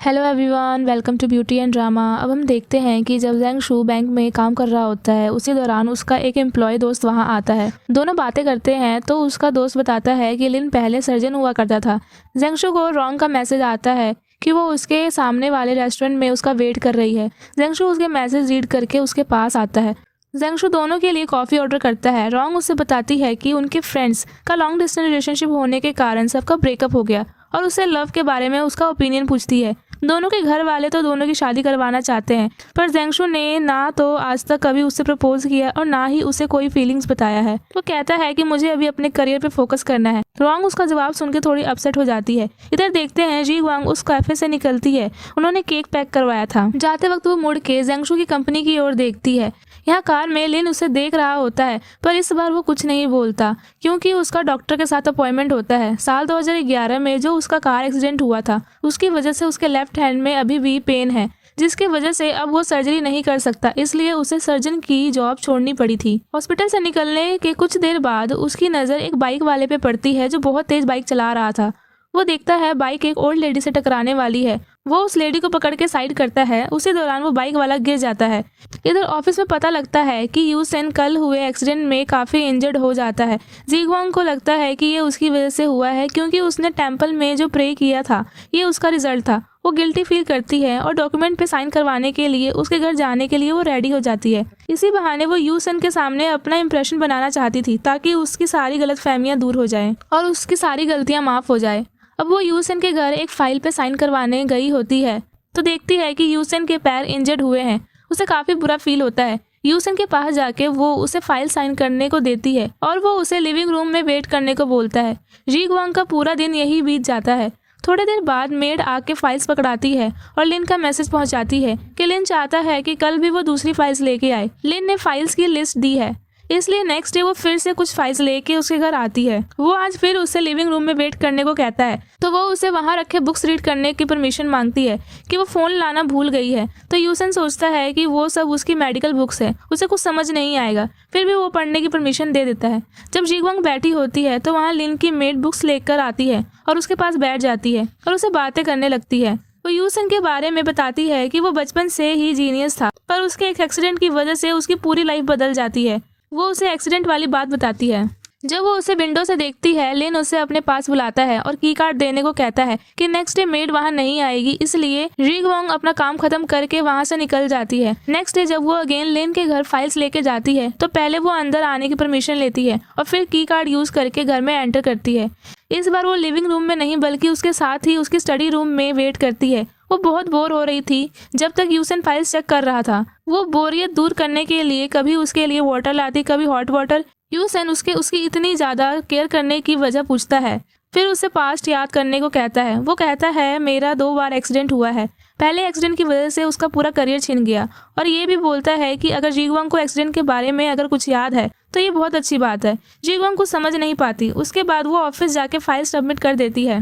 Hello everyone, welcome to beauty and drama. अब हम देखते हैं कि जब जेंग शू बैंक में काम कर रहा होता है, उसी दौरान उसका एक एम्प्लॉय दोस्त वहां आता है। दोनों बातें करते हैं तो उसका दोस्त बताता है कि लिन पहले सर्जन हुआ करता था। जेंग शू को रॉन्ग का मैसेज आता है कि वो उसके सामने वाले रेस्टोरेंट में उसका वेट कर रही है। जेंग शू उसके मैसेज रीड करके उसके पास आता है। जेंग शू दोनों के लिए कॉफ़ी ऑर्डर करता है। रॉन्ग उससे बताती है कि उनके फ्रेंड्स का लॉन्ग डिस्टेंस रिलेशनशिप होने के कारण सबका ब्रेकअप हो गया और उससे लव के बारे में उसका ओपिनियन पूछती है। दोनों के घर वाले तो दोनों की शादी करवाना चाहते हैं, पर जेंग शू ने ना तो आज तक कभी उससे प्रपोज किया और ना ही उसे कोई फीलिंग्स बताया है। वो कहता है कि मुझे अभी अपने करियर पे फोकस करना है। रॉन्ग उसका जवाब सुनकर थोड़ी अपसेट हो जाती है। इधर देखते हैं जी वांग उस कैफे से निकलती है। उन्होंने केक पैक करवाया था। जाते वक्त वो मुड़ के जेंग शू की कंपनी की ओर देखती है। यहाँ कार में लिन उसे देख रहा होता है, पर इस बार वो कुछ नहीं बोलता क्योंकि उसका डॉक्टर के साथ अपॉइंटमेंट होता है। साल 2011 में जो उसका कार एक्सीडेंट हुआ था, उसकी वजह से उसके लेफ्ट हैंड में अभी भी पेन है, जिसकी वजह से अब वो सर्जरी नहीं कर सकता, इसलिए उसे सर्जन की जॉब छोड़नी पड़ी थी। हॉस्पिटल से निकलने के कुछ देर बाद उसकी नज़र एक बाइक वाले पे पड़ती है जो बहुत तेज बाइक चला रहा था। वो देखता है बाइक एक ओल्ड लेडी से टकराने वाली है। वो उस लेडी को पकड़ के साइड करता है। उसी दौरान वो बाइक वाला गिर जाता है। इधर ऑफिस में पता लगता है कि यू सेन कल हुए एक्सीडेंट में काफ़ी इंजर्ड हो जाता है। जी वांग को लगता है कि ये उसकी वजह से हुआ है क्योंकि उसने टेम्पल में जो प्रे किया था, ये उसका रिजल्ट था। वो गिल्टी फील करती है और डॉक्यूमेंट पे साइन करवाने के लिए उसके घर जाने के लिए वो रेडी हो जाती है। इसी बहाने वो यू सेन के सामने अपना इंप्रेशन बनाना चाहती थी ताकि उसकी सारी गलतफहमियां दूर हो जाएं और उसकी सारी गलतियां माफ हो जाए। अब वो यूसेन के घर एक फाइल पे साइन करवाने गई होती है तो देखती है कि यूसेन के पैर इंजर्ड हुए हैं। उसे काफी बुरा फील होता है। यूसेन के पास जाके वो उसे फाइल साइन करने को देती है और वो उसे लिविंग रूम में वेट करने को बोलता है। जी वांग का पूरा दिन यही बीत जाता है। थोड़ी देर बाद मेड आके फाइल्स पकड़ाती है और लिन का मैसेज पहुंचाती है कि लिन चाहता है कि कल भी वो दूसरी फाइल्स लेके आए। लिन ने फाइल्स की लिस्ट दी है, इसलिए नेक्स्ट डे वो फिर से कुछ फाइल्स लेके उसके घर आती है। वो आज फिर उससे लिविंग रूम में वेट करने को कहता है तो वो उसे वहां रखे बुक्स रीड करने की परमिशन मांगती है कि वो फोन लाना भूल गई है। तो यूसन सोचता है कि वो सब उसकी मेडिकल बुक्स है, उसे कुछ समझ नहीं आएगा, फिर भी वो पढ़ने की परमिशन दे देता है। जब जीवांग बैठी होती है तो वहाँ लिन की मेड बुक्स लेकर आती है और उसके पास बैठ जाती है और उसे बातें करने लगती है। वो यूसन के बारे में बताती है कि वो बचपन से ही जीनियस था, पर उसके एक एक्सीडेंट की वजह से उसकी पूरी लाइफ बदल जाती है। वो उसे एक्सीडेंट वाली बात बताती है। जब वो उसे विंडो से देखती है, लिन उसे अपने पास बुलाता है और की कार्ड देने को कहता है कि नेक्स्ट डे मेड वहां नहीं आएगी, इसलिए जी वांग अपना काम खत्म करके वहां से निकल जाती है। नेक्स्ट डे जब वो अगेन लिन के घर फाइल्स लेके जाती है तो पहले वो अंदर आने की परमिशन लेती है और फिर की कार्ड यूज करके घर में एंटर करती है। इस बार वो लिविंग रूम में नहीं बल्कि उसके साथ ही उसकी स्टडी रूम में वेट करती है। वो बहुत बोर हो रही थी जब तक यूसन फाइल्स चेक कर रहा था। वो बोरियत दूर करने के लिए कभी उसके लिए वाटर लाती, कभी हॉट वाटर। यूसन उसकी इतनी ज्यादा केयर करने की वजह पूछता है, फिर उसे पास्ट याद करने को कहता है। वो कहता है मेरा 2 बार एक्सीडेंट हुआ है, पहले एक्सीडेंट की वजह से उसका पूरा करियर छिन गया, और ये भी बोलता है कि अगर जीवांग को एक्सीडेंट के बारे में अगर कुछ याद है तो ये बहुत अच्छी बात है। जीवांग कुछ समझ नहीं पाती। उसके बाद वो ऑफिस जाके फाइल सबमिट कर देती है।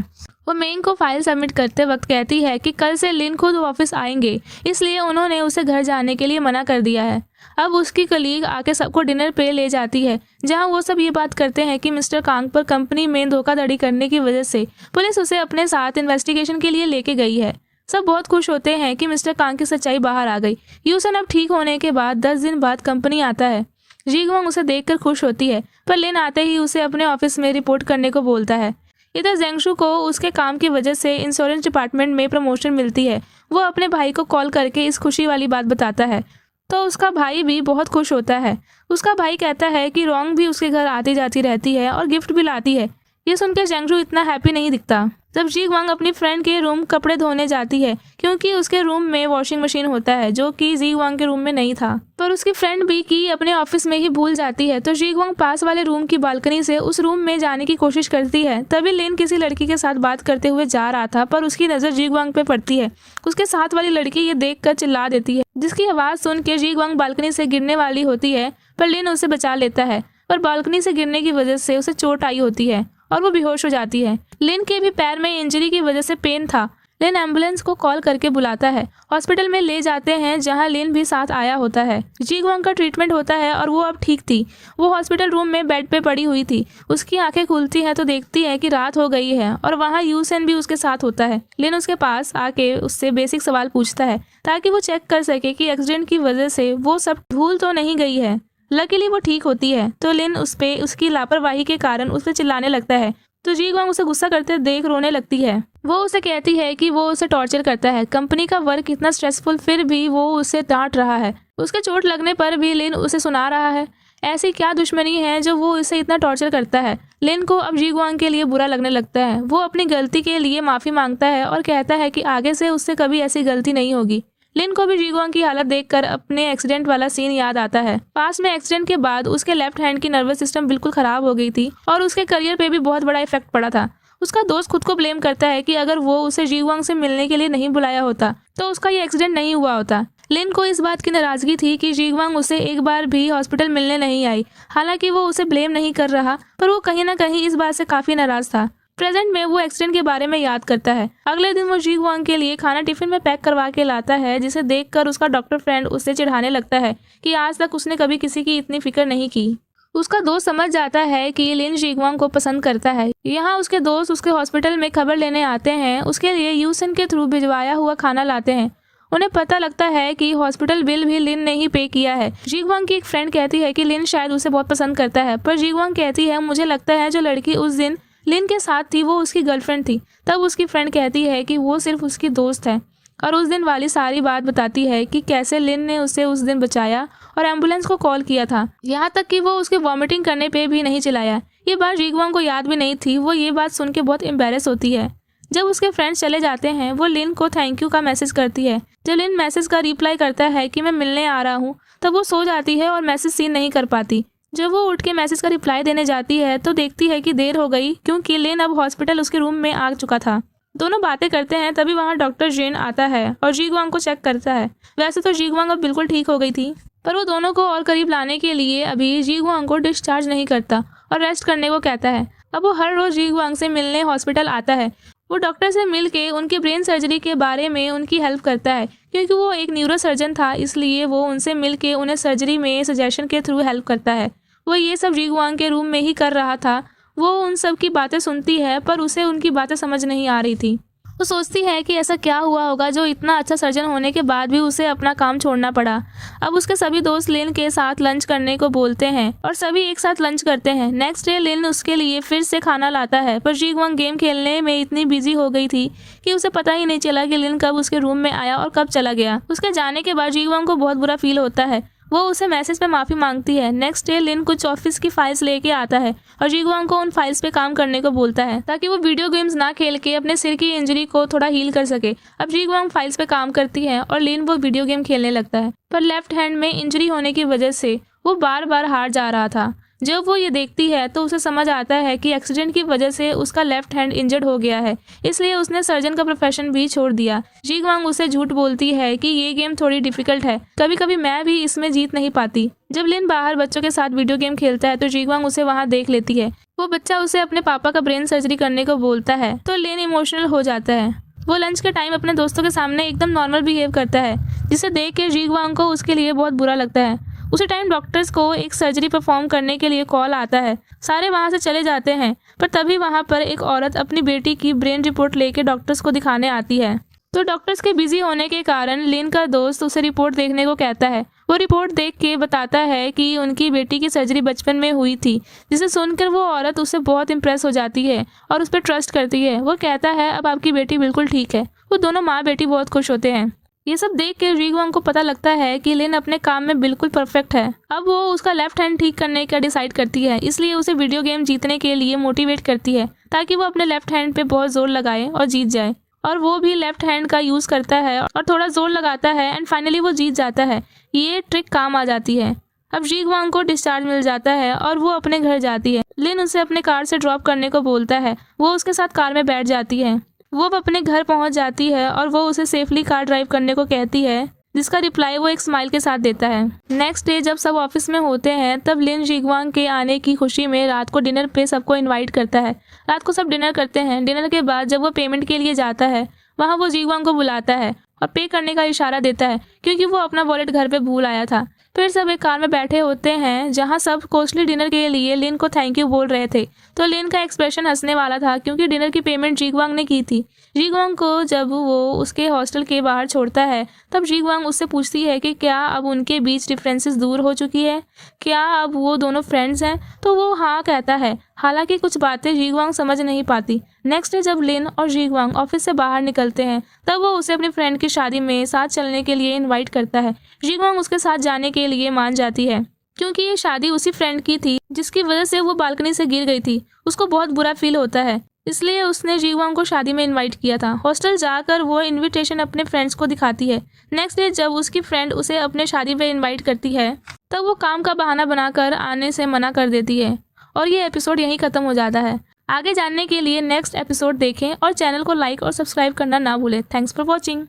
वो मेंग को फाइल सबमिट करते वक्त कहती है कि कल से लिन खुद ऑफिस आएंगे, इसलिए उन्होंने उसे घर जाने के लिए मना कर दिया है। अब उसकी कलीग आके सबको डिनर पे ले जाती है, जहां वो सब ये बात करते हैं कि मिस्टर कांग पर कंपनी में धोखाधड़ी करने की वजह से पुलिस उसे अपने साथ इन्वेस्टिगेशन के लिए लेके गई है। सब बहुत खुश होते हैं कि मिस्टर कांग की सच्चाई बाहर आ गई। यूसन अब ठीक होने के बाद 10 दिन बाद कंपनी आता है। जी वांग उसे देखकर खुश होती है, पर लिन आते ही उसे अपने ऑफिस में रिपोर्ट करने को बोलता है। इधर जेंग शू को उसके काम की वजह से इंश्योरेंस डिपार्टमेंट में प्रमोशन मिलती है। वो अपने भाई को कॉल करके इस खुशी वाली बात बताता है तो उसका भाई भी बहुत खुश होता है। उसका भाई कहता है कि रॉन्ग भी उसके घर आती जाती रहती है और गिफ्ट भी लाती है। ये सुनकर जेंग शू इतना हैप्पी नहीं दिखता। जब जी वांग अपनी फ्रेंड के रूम कपड़े धोने जाती है, क्योंकि उसके रूम में वॉशिंग मशीन होता है जो कि जी वांग के रूम में नहीं था, पर उसकी फ्रेंड भी की अपने ऑफिस में ही भूल जाती है, तो जी वांग पास वाले रूम की बालकनी से उस रूम में जाने की कोशिश करती है। तभी लिन किसी लड़की के साथ बात करते हुए जा रहा था, पर उसकी नजर जी वांग पे पड़ती है। उसके साथ वाली लड़की ये देख कर चिल्ला देती है, जिसकी आवाज सुन के जी वांग बालकनी से गिरने वाली होती है, पर लिन उसे बचा लेता है। पर बालकनी से गिरने की वजह से उसे चोट आई होती है और वो बेहोश हो जाती है। लिन के भी पैर में इंजरी की वजह से पेन था, लिन एम्बुलेंस को कॉल करके बुलाता है। हॉस्पिटल में ले जाते हैं जहां लिन भी साथ आया होता है। जी ग्वांग का ट्रीटमेंट होता है और वो अब ठीक थी। वो हॉस्पिटल रूम में बेड पे पड़ी हुई थी। उसकी आंखें खुलती हैं तो देखती है कि रात हो गई है और वहाँ यूसेन भी उसके साथ होता है। लिन उसके पास आके उससे बेसिक सवाल पूछता है ताकि वो चेक कर सके कि एक्सीडेंट की वजह से वो सब भूल तो नहीं गई है। लकीली वो ठीक होती है तो लिन उस पे उसकी लापरवाही के कारण उस पर चिल्लाने लगता है। तो जी ग्वांग उसे गुस्सा करते देख रोने लगती है। वो उसे कहती है कि वो उसे टॉर्चर करता है। कंपनी का वर्क इतना स्ट्रेसफुल फिर भी वो उसे डांट रहा है। उसके चोट लगने पर भी लिन उसे सुना रहा है। ऐसी क्या दुश्मनी है जो वो इसे इतना टॉर्चर करता है। लिन को अब जी ग्वांग के लिए बुरा लगने लगता है। वो अपनी गलती के लिए माफी मांगता है और कहता है कि आगे से उससे कभी ऐसी गलती नहीं होगी। लिन को भी जी ग्वांग की हालत देखकर अपने एक्सीडेंट वाला सीन याद आता है। पास में एक्सीडेंट के बाद उसके लेफ्ट हैंड की नर्वस सिस्टम बिल्कुल खराब हो गई थी और उसके करियर पे भी बहुत बड़ा इफेक्ट पड़ा था। उसका दोस्त खुद को ब्लेम करता है कि अगर वो उसे जी ग्वांग से मिलने के लिए नहीं बुलाया होता तो उसका ये एक्सीडेंट नहीं हुआ होता। लिन को इस बात की नाराजगी थी कि जी ग्वांग उसे एक बार भी हॉस्पिटल मिलने नहीं आई। हालांकि वो उसे ब्लेम नहीं कर रहा पर वो कहीं ना कहीं इस बात से काफी नाराज था। प्रेजेंट में वो एक्सीडेंट के बारे में याद करता है। अगले दिन वो जी ग्वांग के लिए खाना टिफिन में पैक करवा के लाता है, जिसे देखकर उसका डॉक्टर फ्रेंड उससे चिढ़ाने लगता है कि आज तक उसने कभी किसी की इतनी फिक्र नहीं की। उसका दोस्त समझ जाता है कि लिन जी ग्वांग को पसंद करता है। यहाँ उसके दोस्त उसके हॉस्पिटल में खबर लेने आते हैं। उसके लिए यूसन के थ्रू भिजवाया हुआ खाना लाते हैं। उन्हें पता लगता है कि हॉस्पिटल बिल भी लिन ने ही पे किया है। जी ग्वांग की एक फ्रेंड कहती है कि लिन शायद उसे बहुत पसंद करता है, पर जी ग्वांग कहती है मुझे लगता है जो लड़की उस दिन लिन के साथ थी वो उसकी गर्लफ्रेंड थी। तब उसकी फ्रेंड कहती है कि वो सिर्फ उसकी दोस्त है और उस दिन वाली सारी बात बताती है कि कैसे लिन ने उसे उस दिन बचाया और एम्बुलेंस को कॉल किया था। यहाँ तक कि वो उसके वॉमिटिंग करने पे भी नहीं चिल्लाया। ये बात जी ग्वांग को याद भी नहीं थी। वो ये बात सुन के बहुत एम्बेरस होती है। जब उसके फ्रेंड्स चले जाते हैं वो लिन को थैंक यू का मैसेज करती है। जब लिन मैसेज का रिप्लाई करता है कि मैं मिलने आ रहा हूँ तब वो सो जाती है और मैसेज सीन नहीं कर पाती। जब वो उठ के मैसेज का रिप्लाई देने जाती है तो देखती है कि देर हो गई क्योंकि लिन अब हॉस्पिटल उसके रूम में आ चुका था। दोनों बातें करते हैं तभी वहाँ डॉक्टर जेन आता है और जी ग्वांग को चेक करता है। वैसे तो जी ग्वांग अब बिल्कुल ठीक हो गई थी पर वो दोनों को और करीब लाने के लिए अभी जी ग्वांग को डिस्चार्ज नहीं करता और रेस्ट करने को कहता है। अब वो हर रोज जी ग्वांग से मिलने हॉस्पिटल आता है। वो डॉक्टर से मिल के उनकी ब्रेन सर्जरी के बारे में उनकी हेल्प करता है क्योंकि वो एक न्यूरो सर्जन था, इसलिए वो उनसे मिल के उन्हें सर्जरी में सजेशन के थ्रू हेल्प करता है। वो ये सब जी ग्वांग के रूम में ही कर रहा था। वो उन सब की बातें सुनती है पर उसे उनकी बातें समझ नहीं आ रही थी। वो सोचती है कि ऐसा क्या हुआ होगा जो इतना अच्छा सर्जन होने के बाद भी उसे अपना काम छोड़ना पड़ा। अब उसके सभी दोस्त लिन के साथ लंच करने को बोलते हैं और सभी एक साथ लंच करते हैं। नेक्स्ट डे लिन उसके लिए फिर से खाना लाता है पर जी ग्वांग गेम खेलने में इतनी बिजी हो गई थी कि उसे पता ही नहीं चला कि लिन कब उसके रूम में आया और कब चला गया। उसके जाने के बाद जी ग्वांग को बहुत बुरा फील होता है। वो उसे मैसेज पे माफी मांगती है। नेक्स्ट डे लिन कुछ ऑफिस की फाइल्स लेके आता है और जी ग्वांग को उन फाइल्स पे काम करने को बोलता है ताकि वो वीडियो गेम्स ना खेल के अपने सिर की इंजरी को थोड़ा हील कर सके। अब जी ग्वांग फाइल्स पे काम करती है और लिन वो वीडियो गेम खेलने लगता है पर लेफ्ट हैंड में इंजरी होने की वजह से वो बार बार हार जा रहा था। जब वो ये देखती है तो उसे समझ आता है कि एक्सीडेंट की वजह से उसका लेफ्ट हैंड इंजर्ड हो गया है, इसलिए उसने सर्जन का प्रोफेशन भी छोड़ दिया। जी ग्वांग उसे झूठ बोलती है कि ये गेम थोड़ी डिफिकल्ट है, कभी कभी मैं भी इसमें जीत नहीं पाती। जब लिन बाहर बच्चों के साथ वीडियो गेम खेलता है तो जी ग्वांग उसे वहाँ देख लेती है। वो बच्चा उसे अपने पापा का ब्रेन सर्जरी करने को बोलता है तो लिन इमोशनल हो जाता है। वो लंच के टाइम अपने दोस्तों के सामने एकदम नॉर्मल बिहेव करता है, जिसे देख के जी ग्वांग को उसके लिए बहुत बुरा लगता है। उसी टाइम डॉक्टर्स को एक सर्जरी परफॉर्म करने के लिए कॉल आता है। सारे वहाँ से चले जाते हैं पर तभी वहाँ पर एक औरत अपनी बेटी की ब्रेन रिपोर्ट लेके डॉक्टर्स को दिखाने आती है। तो डॉक्टर्स के बिजी होने के कारण लिन का दोस्त उसे रिपोर्ट देखने को कहता है। वो रिपोर्ट देख के बताता है कि उनकी बेटी की सर्जरी बचपन में हुई थी, जिसे सुनकर वो औरत उससे बहुत इम्प्रेस हो जाती है और उस पर ट्रस्ट करती है। वो कहता है अब आपकी बेटी बिल्कुल ठीक है। वो दोनों माँ बेटी बहुत खुश होते हैं। ये सब देख के जी ग्वांग को पता लगता है कि लिन अपने काम में बिल्कुल परफेक्ट है। अब वो उसका लेफ्ट हैंड ठीक करने का डिसाइड करती है, इसलिए उसे वीडियो गेम जीतने के लिए मोटिवेट करती है ताकि वो अपने लेफ्ट हैंड पे बहुत जोर लगाए और जीत जाए। और वो भी लेफ्ट हैंड का यूज करता है और थोड़ा जोर लगाता है एंड फाइनली वो जीत जाता है। ये ट्रिक काम आ जाती है। अब जी ग्वांग को डिस्चार्ज मिल जाता है और वो अपने घर जाती है। लिन उसे अपने कार से ड्रॉप करने को बोलता है। वो उसके साथ कार में बैठ जाती है। वो अपने घर पहुंच जाती है और वो उसे सेफली कार ड्राइव करने को कहती है, जिसका रिप्लाई वो एक स्माइल के साथ देता है। नेक्स्ट डे जब सब ऑफिस में होते हैं तब लिन जी ग्वांग के आने की खुशी में रात को डिनर पे सबको इनवाइट करता है। रात को सब डिनर करते हैं। डिनर के बाद जब वो पेमेंट के लिए जाता है वहाँ वो जीवांग को बुलाता है और पे करने का इशारा देता है क्योंकि वो अपना वॉलेट घर पे भूल आया था। फिर सब एक कार में बैठे होते हैं जहाँ सब कॉस्टली डिनर के लिए लिन को थैंक यू बोल रहे थे। तो लिन का एक्सप्रेशन हंसने वाला था क्योंकि डिनर की पेमेंट जीगवांग ने की थी। जीगवांग को जब वो उसके हॉस्टल के बाहर छोड़ता है तब जीगवांग उससे पूछती है कि क्या अब उनके बीच डिफरेंसेस दूर हो चुकी है, क्या अब वो दोनों फ्रेंड्स हैं। तो वो हाँ कहता है, हालांकि कुछ बातें जीगवांग समझ नहीं पाती। नेक्स्ट डे जब लिन और जीगवांग ऑफिस से बाहर निकलते हैं तब वो उसे अपनी फ्रेंड की शादी में साथ चलने के लिए इनवाइट करता है। जीगवांग उसके साथ जाने के लिए मान जाती है क्योंकि ये शादी उसी फ्रेंड की थी जिसकी वजह से वो बालकनी से गिर गई थी। उसको बहुत बुरा फील होता है, इसलिए उसने जीगवांग को शादी में इनवाइट किया था। हॉस्टल जाकर वो इनविटेशन अपने फ्रेंड्स को दिखाती है। नेक्स्ट डे जब उसकी फ्रेंड उसे अपने शादी में इनवाइट करती है तब वो काम का बहाना बनाकर आने से मना कर देती है और ये एपिसोड यहीं खत्म हो जाता है। आगे जानने के लिए नेक्स्ट एपिसोड देखें और चैनल को लाइक और सब्सक्राइब करना ना भूलें। Thanks for watching.